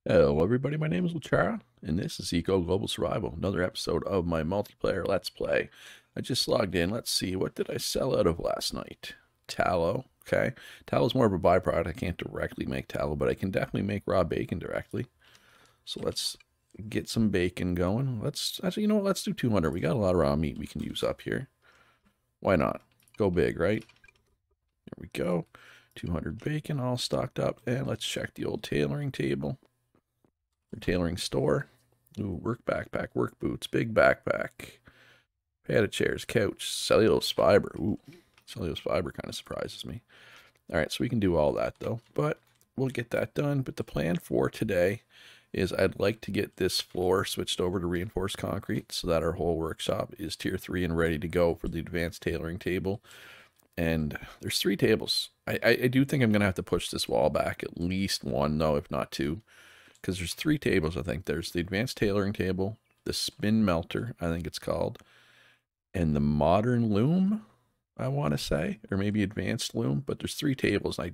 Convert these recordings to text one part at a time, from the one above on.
Hello everybody, my name is Luchara, and this is Eco Global Survival, another episode of my multiplayer Let's Play. I just logged in, let's see, what did I sell out of last night? Tallow, okay. Tallow is more of a byproduct, I can't directly make tallow, but I can definitely make raw bacon directly. So let's get some bacon going. Actually, you know what, let's do 200, we got a lot of raw meat we can use up here. Why not? Go big, right? There we go, 200 bacon all stocked up, and let's check the old tailoring table. Tailoring store. Ooh, work backpack, work boots, big backpack, padded chairs, couch, cellulose fiber. Ooh, cellulose fiber kind of surprises me. All right, so we can do all that though, but we'll get that done. But the plan for today is I'd like to get this floor switched over to reinforced concrete so that our whole workshop is tier 3 and ready to go for the advanced tailoring table. And there's 3 tables. I do think I'm going to have to push this wall back at least one, though, if not 2. Because there's 3 tables, I think. There's the advanced tailoring table, the spin melter, I think it's called, and the modern loom, I want to say, or maybe advanced loom. But there's 3 tables. I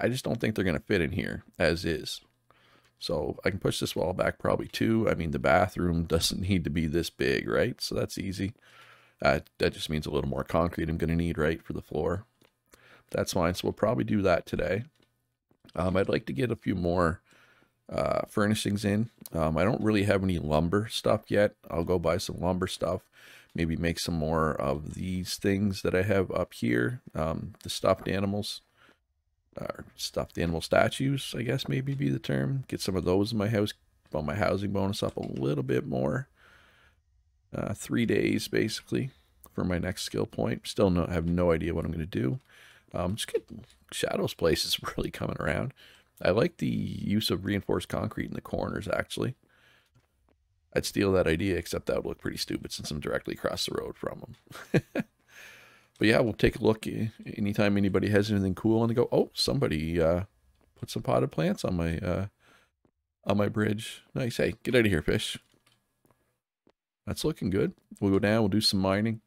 just don't think they're going to fit in here as is. So I can push this wall back probably 2. I mean, the bathroom doesn't need to be this big, right? So that's easy. That just means a little more concrete I'm going to need, right, for the floor. That's fine. So we'll probably do that today. I'd like to get a few more furnishings in. I don't really have any lumber stuff yet. I'll go buy some lumber stuff. Maybe make some more of these things that I have up here. The stuffed animals. Stuffed animal statues, I guess maybe be the term. Get some of those in my house. Bump my housing bonus up a little bit more. 3 days basically for my next skill point. Still have no idea what I'm going to do. Just get Shadow's place is really coming around. I like the use of reinforced concrete in the corners, actually. I'd steal that idea, except that would look pretty stupid since I'm directly across the road from them. But yeah, we'll take a look anytime anybody has anything cool and they go, oh, somebody put some potted plants on my bridge. Nice. Hey, get out of here, fish. That's looking good. We'll go down, we'll do some mining.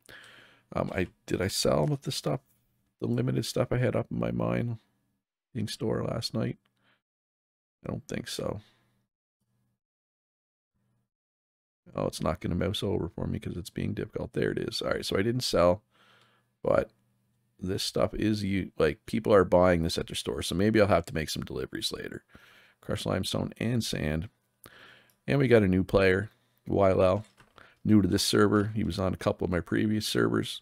Did I sell with the stuff, the limited stuff I had up in my mining store last night? I don't think so. Oh, it's not going to mouse over for me because it's being difficult. There it is. All right, so I didn't sell, but this stuff is like people are buying this at their store, so maybe I'll have to make some deliveries later. Crushed limestone and sand. And we got a new player, YLL, new to this server. He was on a couple of my previous servers.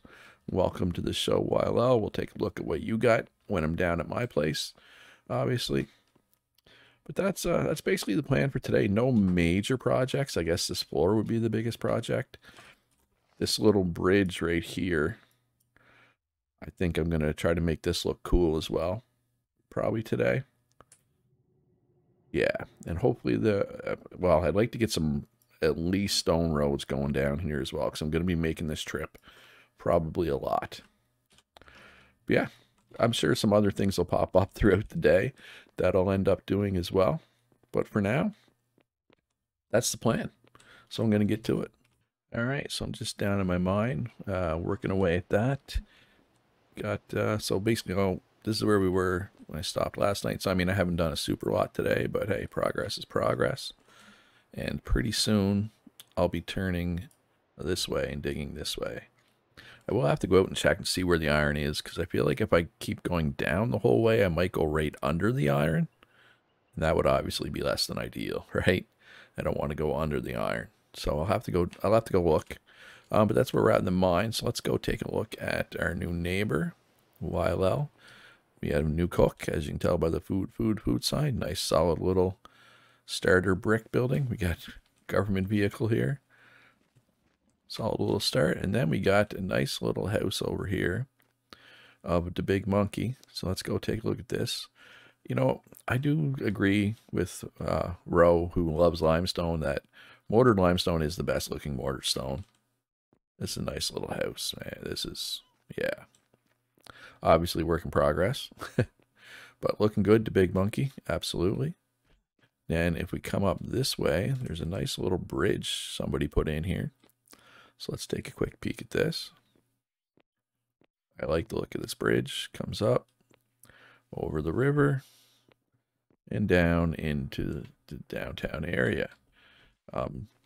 Welcome to the show, YLL. We'll take a look at what you got when I'm down at my place, obviously. But that's basically the plan for today. No major projects. I guess this floor would be the biggest project. This little bridge right here, I think I'm going to try to make this look cool as well. Probably today. Yeah, and hopefully well, I'd like to get some at least stone roads going down here as well, because I'm going to be making this trip probably a lot. But yeah, I'm sure some other things will pop up throughout the day that I'll end up doing as well. But for now, that's the plan. So I'm going to get to it. All right, so I'm just down in my mine, working away at that. So basically, this is where we were when I stopped last night. So, I mean, I haven't done a super lot today, but hey, progress is progress. And pretty soon, I'll be turning this way and digging this way. I will have to go out and check and see where the iron is, because I feel like if I keep going down the whole way, I might go right under the iron. And that would obviously be less than ideal, right? I don't want to go under the iron. So I'll have to go look. But that's where we're at in the mine. So let's go take a look at our new neighbor, YLL. We have a new cook, as you can tell by the food sign. Nice solid little starter brick building. We got government vehicle here. Solid little start. And then we got a nice little house over here of the big monkey. So let's go take a look at this. You know, I do agree with Roe, who loves limestone, that mortared limestone is the best looking mortar stone. This is a nice little house, man. This is, yeah. Obviously work in progress. But looking good to Big Monkey, absolutely. And if we come up this way, there's a nice little bridge somebody put in here. So let's take a quick peek at this. I like the look of this bridge. Comes up over the river. and down into the downtown area.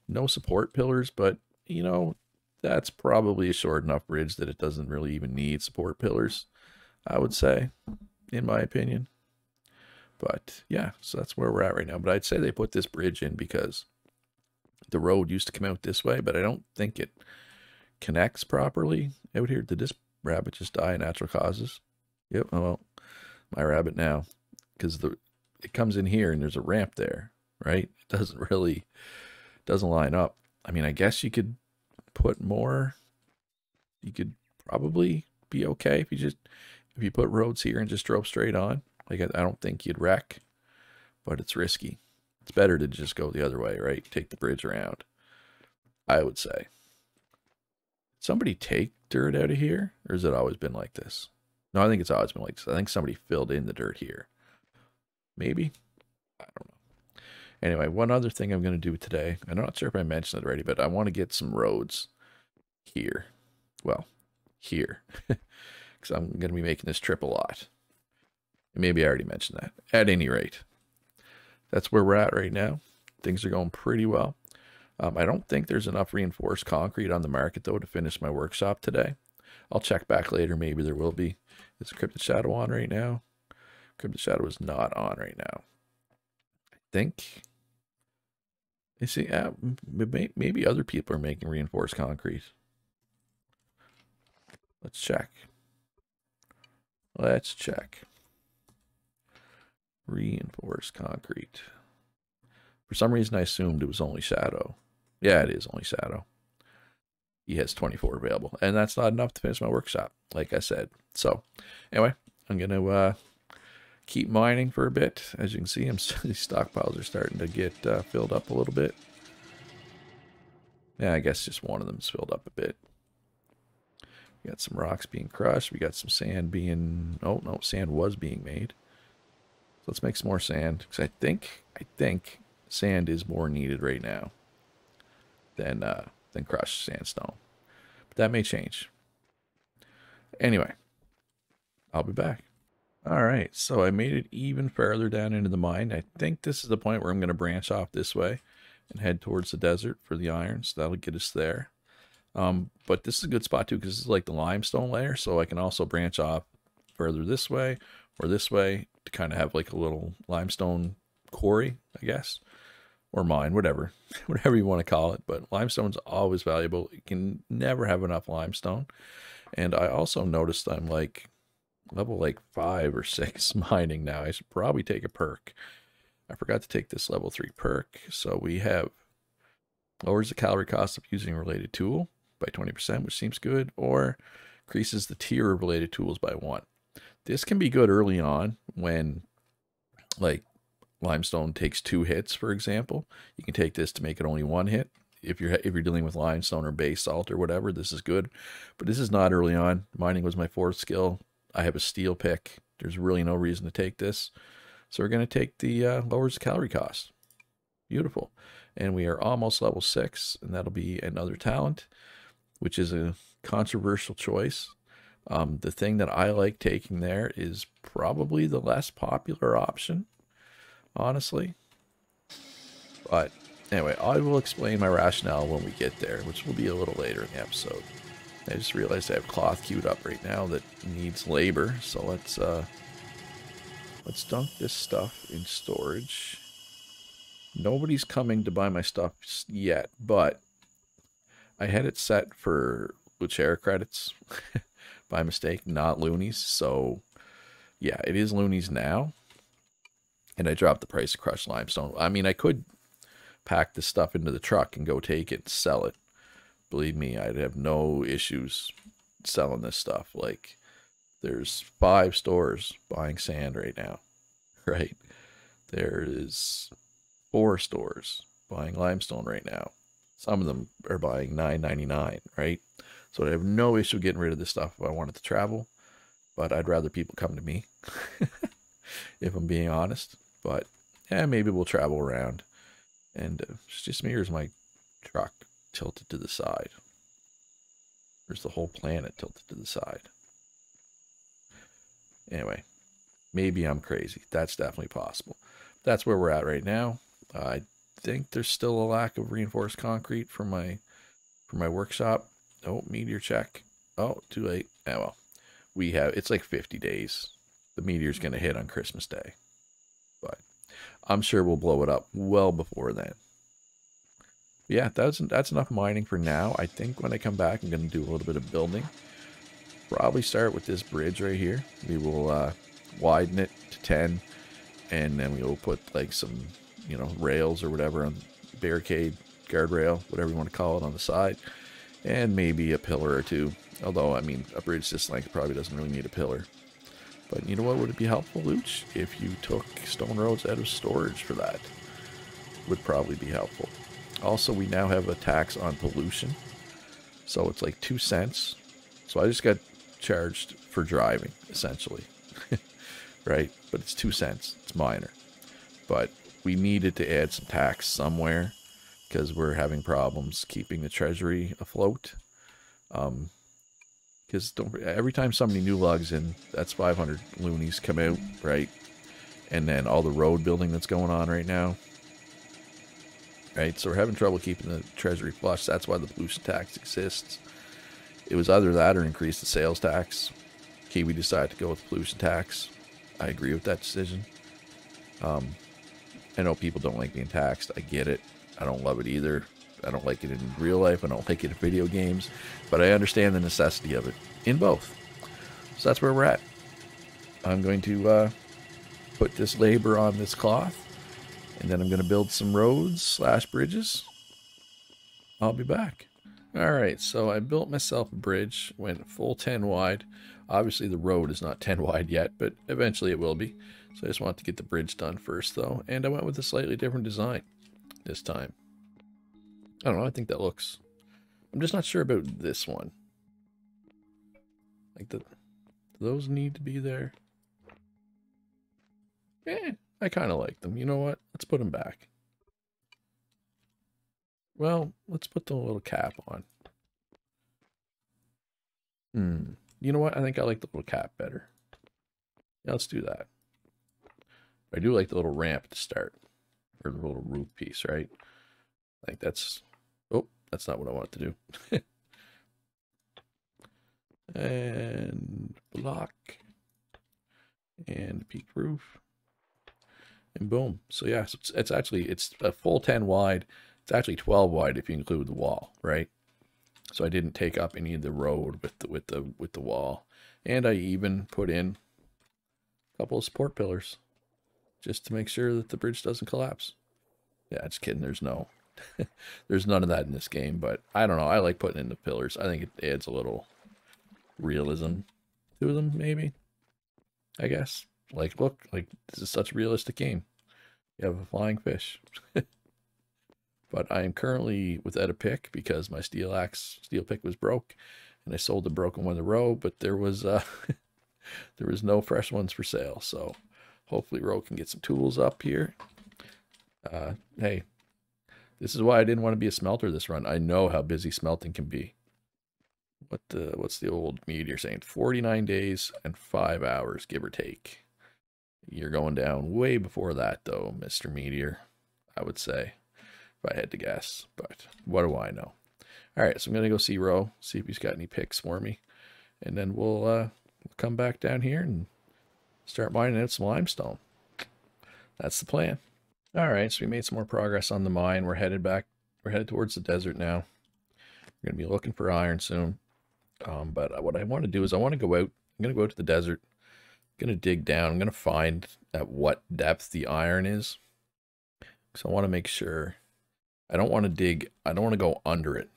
No support pillars, but you know, that's probably a short enough bridge that it doesn't really even need support pillars, I would say, in my opinion. But yeah, so that's where we're at right now. But I'd say they put this bridge in because the road used to come out this way, but I don't think it connects properly out here. Did this rabbit just die of natural causes? Yep. Oh, well, my rabbit now, because it comes in here and there's a ramp there, right? It doesn't line up. I mean, I guess you could put more. You could probably be okay if you put roads here and just drove straight on. Like I don't think you'd wreck, but it's risky. It's better to just go the other way, right? Take the bridge around, I would say. Somebody take dirt out of here, or has it always been like this? No, I think it's always been like this. I think somebody filled in the dirt here. Maybe? I don't know. Anyway, one other thing I'm going to do today, I'm not sure if I mentioned it already, but I want to get some roads here. Well, here. Because I'm going to be making this trip a lot. Maybe I already mentioned that. At any rate, that's where we're at right now. Things are going pretty well. I don't think there's enough reinforced concrete on the market, though, to finish my workshop today. I'll check back later. Maybe there will be. Is Cryptid Shadow on right now? Cryptid Shadow is not on right now. I think. You see, maybe other people are making reinforced concrete. Let's check. Let's check. Reinforced concrete. For some reason, I assumed it was only Shadow. Yeah, it is only Shadow. He has 24 available, and that's not enough to finish my workshop, like I said. So, anyway, I'm going to keep mining for a bit. As you can see, these stockpiles are starting to get filled up a little bit. Yeah, I guess just one of them's filled up a bit. We got some rocks being crushed. We got some sand being... Oh, no, sand was being made. So let's make some more sand, because I think sand is more needed right now than crushed sandstone. But that may change. Anyway, I'll be back. All right, so I made it even further down into the mine. I think this is the point where I'm going to branch off this way and head towards the desert for the iron, so that'll get us there. But this is a good spot too, because this is like the limestone layer, so I can also branch off further this way or this way to kind of have like a little limestone quarry, I guess, or mine, whatever you want to call it. But limestone's always valuable. You can never have enough limestone. And I also noticed I'm like level like 5 or 6 mining now. I should probably take a perk. I forgot to take this level 3 perk. So we have lowers the calorie cost of using a related tool by 20%, which seems good, or increases the tier of related tools by 1. This can be good early on when like limestone takes 2 hits, for example. You can take this to make it only 1 hit. If you're dealing with limestone or basalt or whatever, this is good. But this is not early on. Mining was my 4th skill. I have a steel pick. There's really no reason to take this. So we're going to take the lowers the calorie cost. Beautiful. And we are almost level 6, and that'll be another talent, which is a controversial choice. The thing that I like taking there is probably the less popular option, honestly. But anyway, I will explain my rationale when we get there, which will be a little later in the episode. I just realized I have cloth queued up right now that needs labor, so let's dunk this stuff in storage. Nobody's coming to buy my stuff yet, but I had it set for Luchera credits by mistake, not loonies. So yeah, it is loonies now. And I dropped the price of crushed limestone. I mean, I could pack this stuff into the truck and go take it and sell it. Believe me, I'd have no issues selling this stuff. Like, there's 5 stores buying sand right now, right? There is 4 stores buying limestone right now. Some of them are buying $9.99, right? So I have no issue getting rid of this stuff if I wanted to travel, but I'd rather people come to me, if I'm being honest. But yeah, maybe we'll travel around. And it's just me, here's my truck tilted to the side. There's the whole planet tilted to the side. Anyway, maybe I'm crazy. That's definitely possible. that's where we're at right now. I think there's still a lack of reinforced concrete for my workshop. Oh, meteor check. Oh, too late. Oh well. It's like 50 days. The meteor's going to hit on Christmas Day. But I'm sure we'll blow it up well before then. Yeah, that's enough mining for now. I think when I come back, I'm going to do a little bit of building. Probably start with this bridge right here. We will widen it to 10, and then we will put like some, rails or whatever on barricade, guardrail, whatever you want to call it, on the side, and maybe a pillar or two. Although, I mean, a bridge this length probably doesn't really need a pillar. But you know what would it be helpful, Luch? If you took stone roads out of storage for that. Would probably be helpful. Also, we now have a tax on pollution. So it's like 2 cents. So I just got charged for driving, essentially. Right? But it's 2 cents. It's minor. But we needed to add some tax somewhere because we're having problems keeping the treasury afloat. Because every time somebody new logs in, that's 500 loonies come out, right? And then all the road building that's going on right now. Right, so we're having trouble keeping the treasury flush. That's why the pollution tax exists. It was either that or increase the sales tax. Kiwi decided to go with pollution tax. I agree with that decision. I know people don't like being taxed. I get it. I don't love it either. I don't like it in real life. I don't like it in video games. But I understand the necessity of it in both. So that's where we're at. I'm going to put this labor on this cloth. And then I'm going to build some roads / bridges. I'll be back. Alright, so I built myself a bridge. Went full 10 wide. Obviously the road is not 10 wide yet, but eventually it will be. So I just want to get the bridge done first though. And I went with a slightly different design this time. I don't know, I think that looks... I'm just not sure about this one. Like, do those need to be there? I kind of like them. You know what? Let's put them back. Well, let's put the little cap on. You know what? I think I like the little cap better. Yeah, let's do that. I do like the little ramp at the start. Or the little roof piece, right? I think that's... Oh, that's not what I want to do. And block. And peak roof. And boom. So yeah, so it's a full 10 wide. It's actually 12 wide if you include the wall, right? So I didn't take up any of the road with the wall. And I even put in a couple of support pillars just to make sure that the bridge doesn't collapse. Yeah, just kidding. There's none of that in this game, but I don't know. I like putting in the pillars. I think it adds a little realism to them, maybe. I guess. Like, look, like, this is such a realistic game. You have a flying fish. But I am currently without a pick because my steel pick was broke, and I sold the broken one in a row, but there was no fresh ones for sale. So hopefully Ro can get some tools up here. Hey, this is why I didn't want to be a smelter this run. I know how busy smelting can be. What's the old meteor saying? 49 days and 5 hours, give or take. You're going down way before that, though, Mr. Meteor, I would say, if I had to guess. But what do I know? All right, so I'm going to go see Ro, see if he's got any picks for me. And then we'll come back down here and start mining out some limestone. That's the plan. All right, so we made some more progress on the mine. We're headed towards the desert now. We're going to be looking for iron soon. But what I want to do is I want to go out. I'm going to go out to the desert. I'm going to dig down. I'm going to find at what depth the iron is. So I want to make sure. I don't want to go under it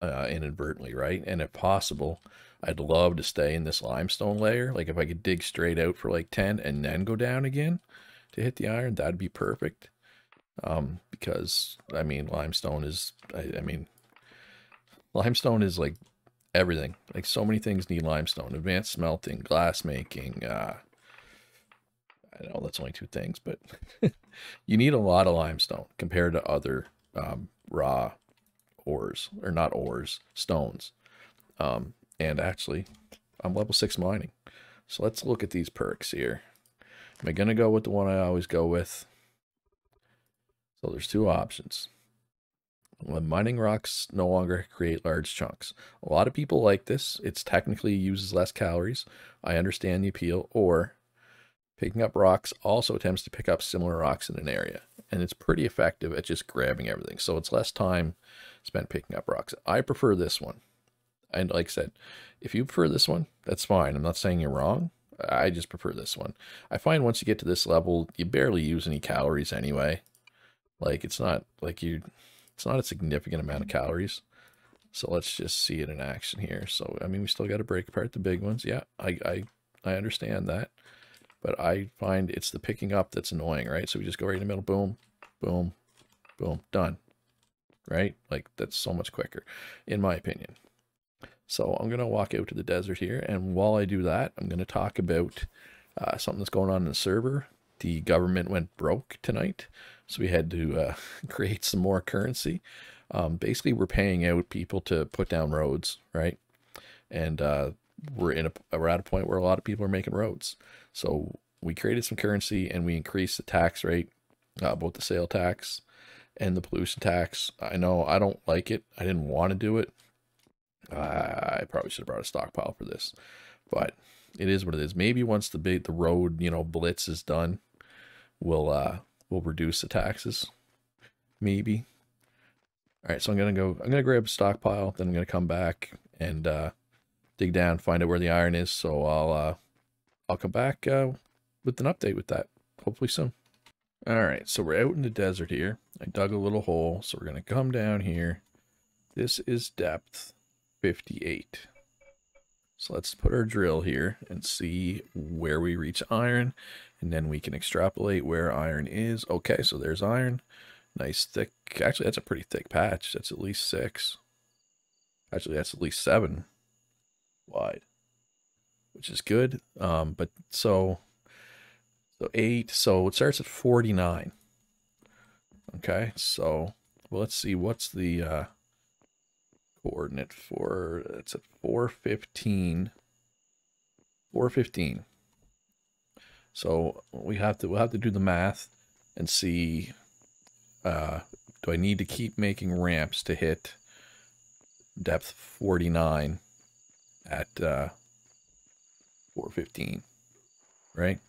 inadvertently, right? And if possible, I'd love to stay in this limestone layer. Like if I could dig straight out for like 10 and then go down again to hit the iron, that'd be perfect. Because I mean, limestone is, limestone is like everything. Like so many things need limestone. Advanced smelting, glass making. I know that's only 2 things, but you need a lot of limestone compared to other raw ores, or not ores, stones. And actually, I'm level 6 mining. So let's look at these perks here. Am I going to go with the one I always go with? So there's two options. When mining rocks no longer create large chunks. A lot of people like this. It's technically uses less calories. I understand the appeal. Or picking up rocks also attempts to pick up similar rocks in an area. And it's pretty effective at just grabbing everything. So it's less time spent picking up rocks. I prefer this one. And like I said, if you prefer this one, that's fine. I'm not saying you're wrong. I just prefer this one. I find once you get to this level, you barely use any calories anyway. Like it's not a significant amount of calories. So let's just see it in action here. So I mean, we still got to break apart the big ones. Yeah, I understand that. But I find it's the picking up that's annoying, right? So we just go right in the middle, boom, boom, boom, done. Right? Like that's so much quicker, in my opinion. So I'm going to walk out to the desert here, and while I do that, I'm going to talk about something that's going on in the server. The government went broke tonight, so we had to create some more currency. Basically, we're paying out people to put down roads, right? And we're at a point where a lot of people are making roads. So we created some currency, and we increased the tax rate, both the sale tax and the pollution tax. I know I don't like it. I didn't want to do it. I probably should have brought a stockpile for this, but it is what it is. Maybe once the road, blitz is done, we'll reduce the taxes. Maybe. All right, so I'm gonna grab a stockpile, then I'm gonna come back and dig down, find out where the iron is. So I'll come back with an update with that, hopefully soon. All right, so we're out in the desert here. I dug a little hole, so we're gonna come down here. This is depth 58. So let's put our drill here and see where we reach iron, and then we can extrapolate where iron is. Okay, so there's iron. Nice thick. Actually, that's a pretty thick patch. That's at least 6. Actually, that's at least 7 wide, which is good. But so 8. So it starts at 49. Okay, so well, let's see what's the coordinate for, it's at 415. 415. So we'll have to do the math and see, do I need to keep making ramps to hit depth 49 at 415, right?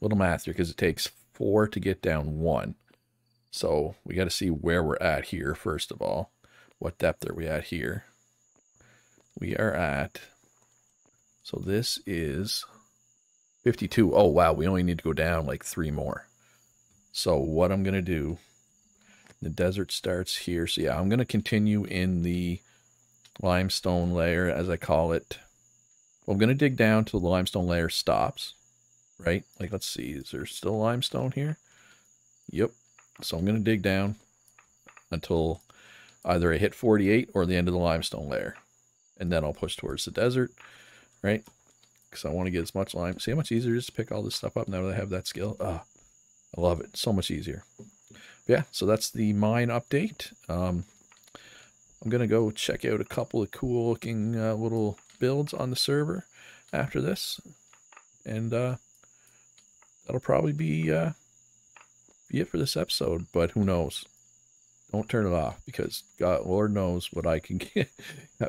Little math here, because it takes 4 to get down 1. So we got to see where we're at here first of all. What depth are we at here? We are at, so this is 52. Oh, wow, we only need to go down like 3 more. So what I'm going to do, the desert starts here. So yeah, I'm going to continue in the limestone layer, as I call it. Well, I'm going to dig down till the limestone layer stops, right? Like, let's see, is there still limestone here? Yep. So I'm going to dig down until either I hit 48 or the end of the limestone layer. And then I'll push towards the desert, right? Because I want to get as much lime. See how much easier it is to pick all this stuff up now that I have that skill? Oh, I love it. So much easier. Yeah, so that's the mine update. I'm going to go check out a couple of cool looking little builds on the server after this. And that'll probably be it for this episode. But who knows? Don't turn it off, because God, Lord knows what I can get.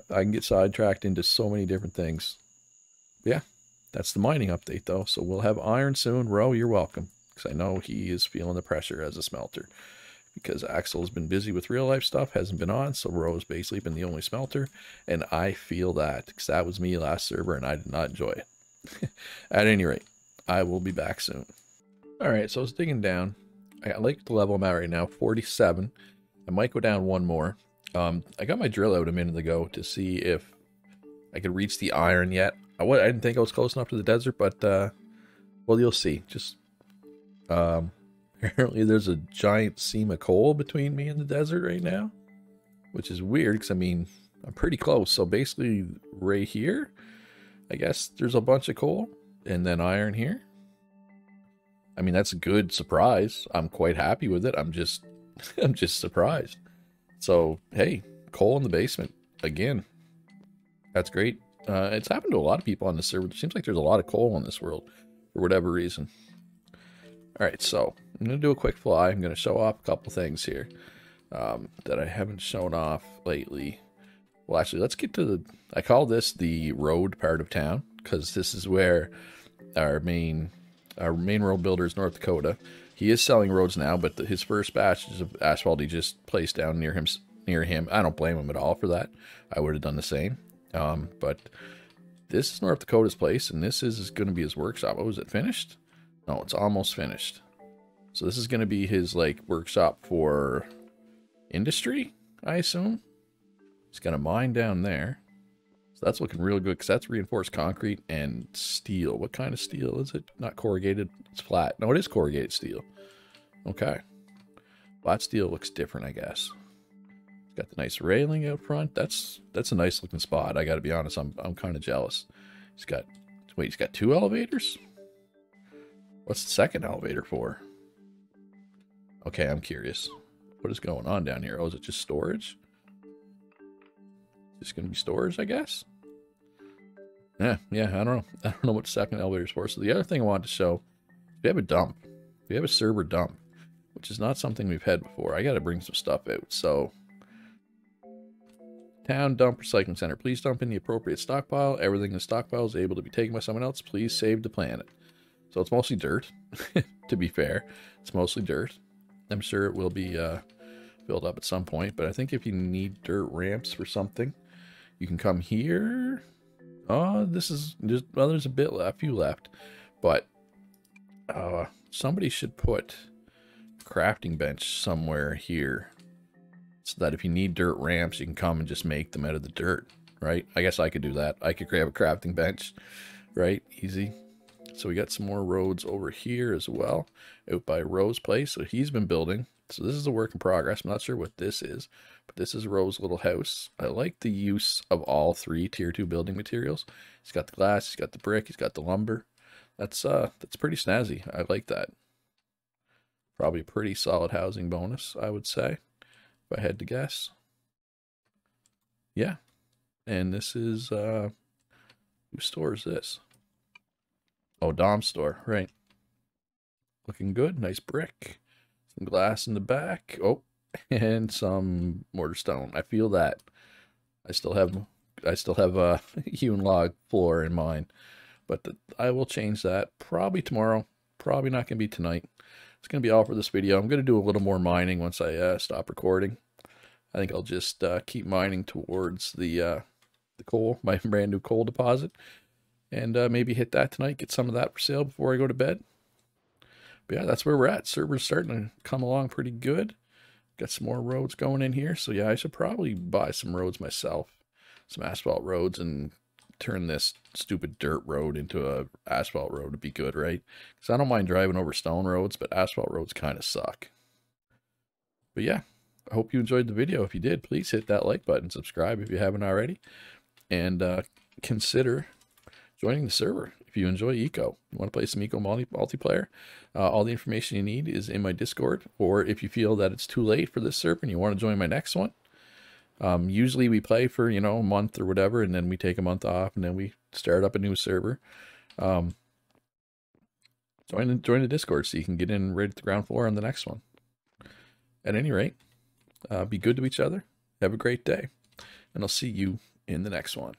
I can get sidetracked into so many different things. But yeah, that's the mining update, though. So we'll have iron soon. Ro, you're welcome, because I know he is feeling the pressure as a smelter. Because Axel's been busy with real life stuff, hasn't been on, so Ro's basically been the only smelter. And I feel that, because that was me last server, and I did not enjoy it. At any rate, I will be back soon. All right, so I was digging down. I like the level I'm at right now, 47. I might go down 1 more. I got my drill out a minute ago to see if I could reach the iron yet. I didn't think I was close enough to the desert, but well, you'll see. Just apparently there's a giant seam of coal between me and the desert right now, which is weird because I mean I'm pretty close. So basically right here, I guess there's a bunch of coal and then iron here. I mean, that's a good surprise. I'm quite happy with it. I'm just surprised. So, hey, coal in the basement again. That's great. It's happened to a lot of people on the server. It seems like there's a lot of coal in this world. for whatever reason. All right, so I'm going to do a quick fly. I'm going to show off a couple things here that I haven't shown off lately. Well, actually, let's get to the... I call this the road part of town because this is where our main road builder is North Dakota. He is selling roads now, but his first batches of asphalt he just placed down near him. I don't blame him at all for that. I would have done the same. But this is North Dakota's place, and this is going to be his workshop. Oh, is it finished? No, it's almost finished. So this is going to be his, like, workshop for industry, I assume. He's got a mine down there. So that's looking real good, because that's reinforced concrete and steel. What kind of steel is it? Not corrugated. It's flat. No, it is corrugated steel. Okay. Flat steel looks different, I guess. It's got the nice railing out front. That's a nice looking spot. I got to be honest. I'm kind of jealous. He's got... Wait, he's got 2 elevators? What's the second elevator for? Okay, I'm curious. What is going on down here? Oh, is it just storage? Just going to be storage, I guess? Yeah, I don't know. I don't know what the second elevator is for. So the other thing I wanted to show, we have a dump. We have a server dump, which is not something we've had before. I got to bring some stuff out. So, town dump recycling center. Please dump in the appropriate stockpile. Everything in the stockpile is able to be taken by someone else. Please save the planet. So it's mostly dirt, to be fair. It's mostly dirt. I'm sure it will be filled up at some point, but I think if you need dirt ramps for something, you can come here. Oh, this is just, well, there's a few left, but somebody should put a crafting bench somewhere here so that if you need dirt ramps, you can come and just make them out of the dirt, right? I guess I could do that. I could grab a crafting bench, right? Easy. So we got some more roads over here as well, out by Rose's place. So he's been building. So this is a work in progress. I'm not sure what this is, but this is Rose's little house. I like the use of all 3 tier 2 building materials. He's got the glass, he's got the brick, he's got the lumber. That's pretty snazzy. I like that. Probably a pretty solid housing bonus, I would say, if I had to guess. Yeah. And this is whose store is this? Oh, Dom's store, right. Looking good. Nice brick. Some glass in the back. Oh, and some mortar stone. I feel that. I still have a hewn log floor in mine. But I will change that probably tomorrow. Probably not going to be tonight. It's going to be all for this video. I'm going to do a little more mining once I stop recording. I think I'll just keep mining towards the coal, my brand new coal deposit. And maybe hit that tonight, get some of that for sale before I go to bed. But yeah, that's where we're at. Server's starting to come along pretty good. Got some more roads going in here. So yeah, I should probably buy some roads myself. Some asphalt roads and turn this stupid dirt road into a asphalt road would be good, right? Because I don't mind driving over stone roads, but asphalt roads kind of suck. But yeah, I hope you enjoyed the video. If you did, please hit that like button, subscribe if you haven't already, and consider joining the server if you enjoy eco. You want to play some eco multiplayer, all the information you need is in my Discord, or if you feel that it's too late for this server and you want to join my next one, usually we play for, you know, a month or whatever, and then we take a month off and then we start up a new server. Join the Discord so you can get in right at the ground floor on the next one. At any rate, be good to each other, have a great day, and I'll see you in the next one.